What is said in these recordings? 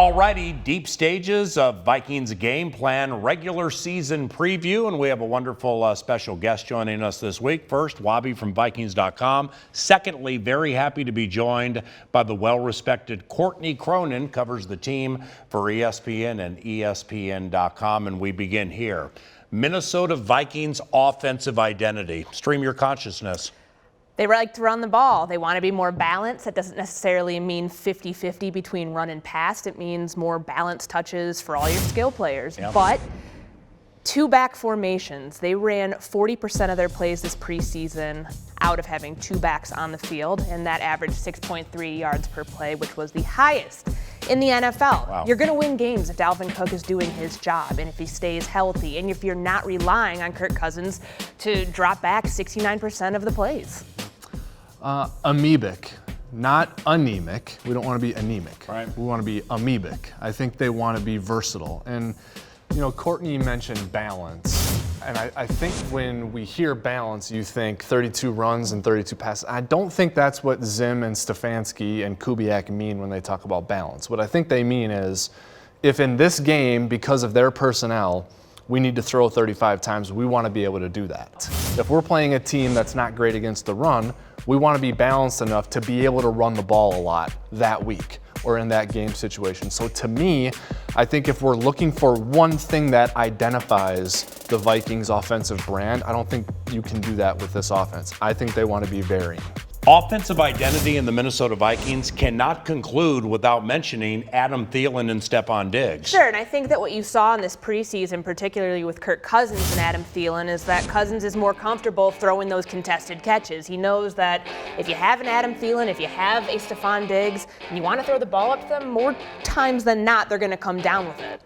Alrighty, deep stages of Vikings game plan, regular season preview, and we have a wonderful special guest joining us this week. First, Wobby from Vikings.com. Secondly, very happy to be joined by the well-respected Courtney Cronin, covers the team for ESPN and ESPN.com, and we begin here. Minnesota Vikings offensive identity. Stream your consciousness. They like to run the ball. They want to be more balanced. That doesn't necessarily mean 50-50 between run and pass. It means more balanced touches for all your skill players. Yep. But two-back formations. They ran 40% of their plays this preseason out of having two backs on the field, and that averaged 6.3 yards per play, which was the highest in the NFL. Wow. You're going to win games if Dalvin Cook is doing his job and if he stays healthy and if you're not relying on Kirk Cousins to drop back 69% of the plays. Amoebic, not anemic. We don't want to be anemic. Right. We want to be amoebic. I think they want to be versatile. And, you know, Courtney mentioned balance. And I think when we hear balance, you think 32 runs and 32 passes. I don't think that's what Zim and Stefanski and Kubiak mean when they talk about balance. What I think they mean is if in this game, because of their personnel, we need to throw 35 times, we want to be able to do that. If we're playing a team that's not great against the run, we want to be balanced enough to be able to run the ball a lot that week or in that game situation. So to me, I think if we're looking for one thing that identifies the Vikings offensive brand, I don't think you can do that with this offense. I think they want to be varying. Offensive identity in the Minnesota Vikings cannot conclude without mentioning Adam Thielen and Stephon Diggs. Sure, and I think that what you saw in this preseason, particularly with Kirk Cousins and Adam Thielen, is that Cousins is more comfortable throwing those contested catches. He knows that if you have an Adam Thielen, if you have a Stephon Diggs, and you want to throw the ball up to them, more times than not, they're going to come down with it.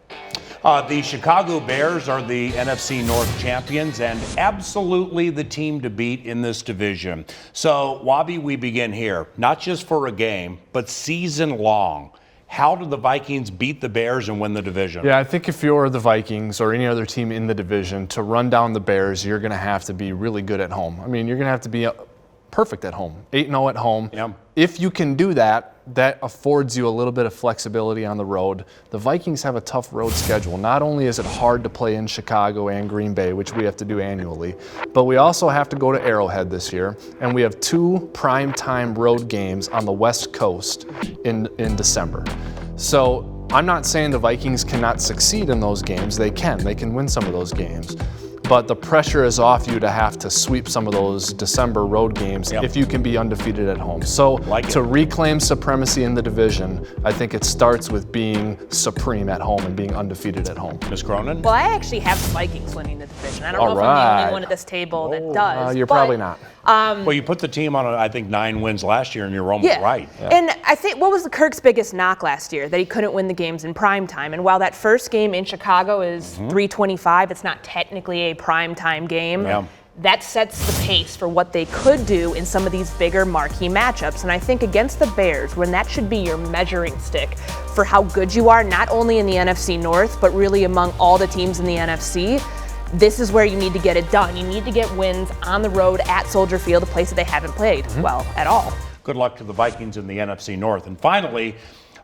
The Chicago Bears are the NFC North champions and absolutely the team to beat in this division. So, Wobby, we begin here. Not just for a game, but season long. How do the Vikings beat the Bears and win the division? Yeah, I think if you're the Vikings or any other team in the division, to run down the Bears, you're going to have to be really good at home. I mean, you're going to have to be perfect at home, 8-0 at home. Yeah. If you can do that, that affords you a little bit of flexibility on the road. The Vikings have a tough road schedule. Not only is it hard to play in Chicago and Green Bay, which we have to do annually, but we also have to go to Arrowhead this year, and we have two primetime road games on the West Coast in December. So I'm not saying the Vikings cannot succeed in those games. They can win some of those games. But the pressure is off you to have to sweep some of those December road games if you can be undefeated at home. So to reclaim supremacy in the division, I think it starts with being supreme at home and being undefeated at home. Ms. Cronin? Well, I actually have the Vikings winning the division. I don't know if I'm the only one at this table that does. You're probably not. Well, you put the team on, I think, 9 wins last year, and you're almost right. Yeah. And I think, what was Kirk's biggest knock last year? That he couldn't win the games in prime time. And while that first game in Chicago is 325, it's not technically a prime time game. Yeah. That sets the pace for what they could do in some of these bigger marquee matchups. And I think against the Bears, when that should be your measuring stick for how good you are, not only in the NFC North, but really among all the teams in the NFC, this is where you need to get it done. You need to get wins on the road at Soldier Field, a place that they haven't played well at all. Good luck to the Vikings in the NFC North. And finally,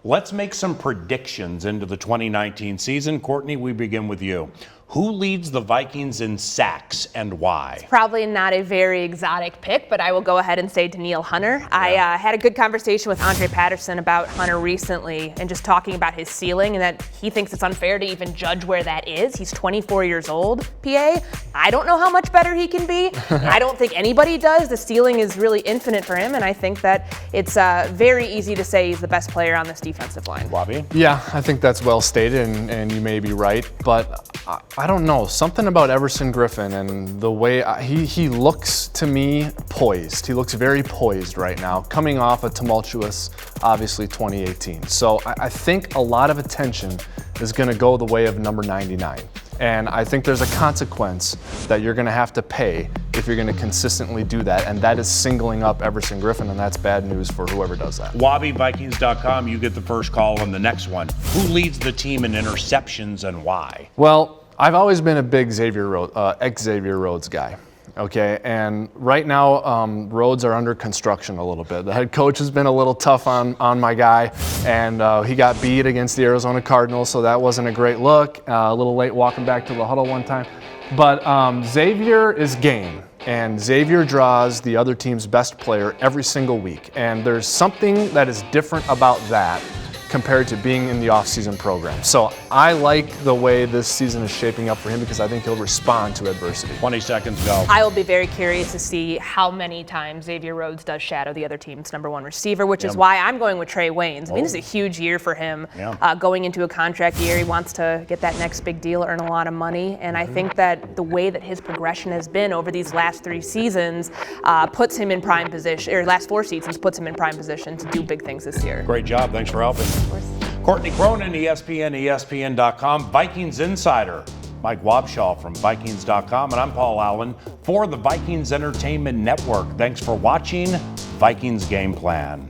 let's make some predictions into the 2019 season. Courtney, we begin with you. Who leads the Vikings in sacks and why? It's probably not a very exotic pick, but I will go ahead and say Danielle Hunter. Yeah. I had a good conversation with Andre Patterson about Hunter recently and just talking about his ceiling and that he thinks it's unfair to even judge where that is. He's 24 years old, PA. I don't know how much better he can be. I don't think anybody does. The ceiling is really infinite for him, and I think that it's very easy to say he's the best player on this defensive line. Bobby? Yeah, I think that's well stated, and you may be right, but I don't know. Something about Everson Griffin and the way he looks to me poised. He looks very poised right now, coming off a tumultuous, obviously, 2018. So I think a lot of attention is going to go the way of number 99. And I think there's a consequence that you're going to have to pay if you're going to consistently do that, and that is singling up Everson Griffin, and that's bad news for whoever does that. WobbyVikings.com, you get the first call on the next one. Who leads the team in interceptions and why? Well, I've always been a big Xavier Rhodes guy. Okay, and right now roads are under construction a little bit. The head coach has been a little tough on my guy, and he got beat against the Arizona Cardinals, so that wasn't a great look. A little late walking back to the huddle one time. But Xavier is game, and Xavier draws the other team's best player every single week, and there's something that is different about that compared to being in the off-season program. So I like the way this season is shaping up for him because I think he'll respond to adversity. 20 seconds go. I will be very curious to see how many times Xavier Rhodes does shadow the other team's #1 receiver, which is why I'm going with Trey Waynes. I mean, this is a huge year for him. Going into a contract year, he wants to get that next big deal, earn a lot of money, and I think that the way that his progression has been over these last 3 seasons puts him in prime position, or last 4 seasons puts him in prime position to do big things this year. Great job. Thanks for helping. Courtney Cronin, ESPN, ESPN.com, Vikings Insider. Mike Wobschall from Vikings.com, and I'm Paul Allen for the Vikings Entertainment Network. Thanks for watching Vikings Game Plan.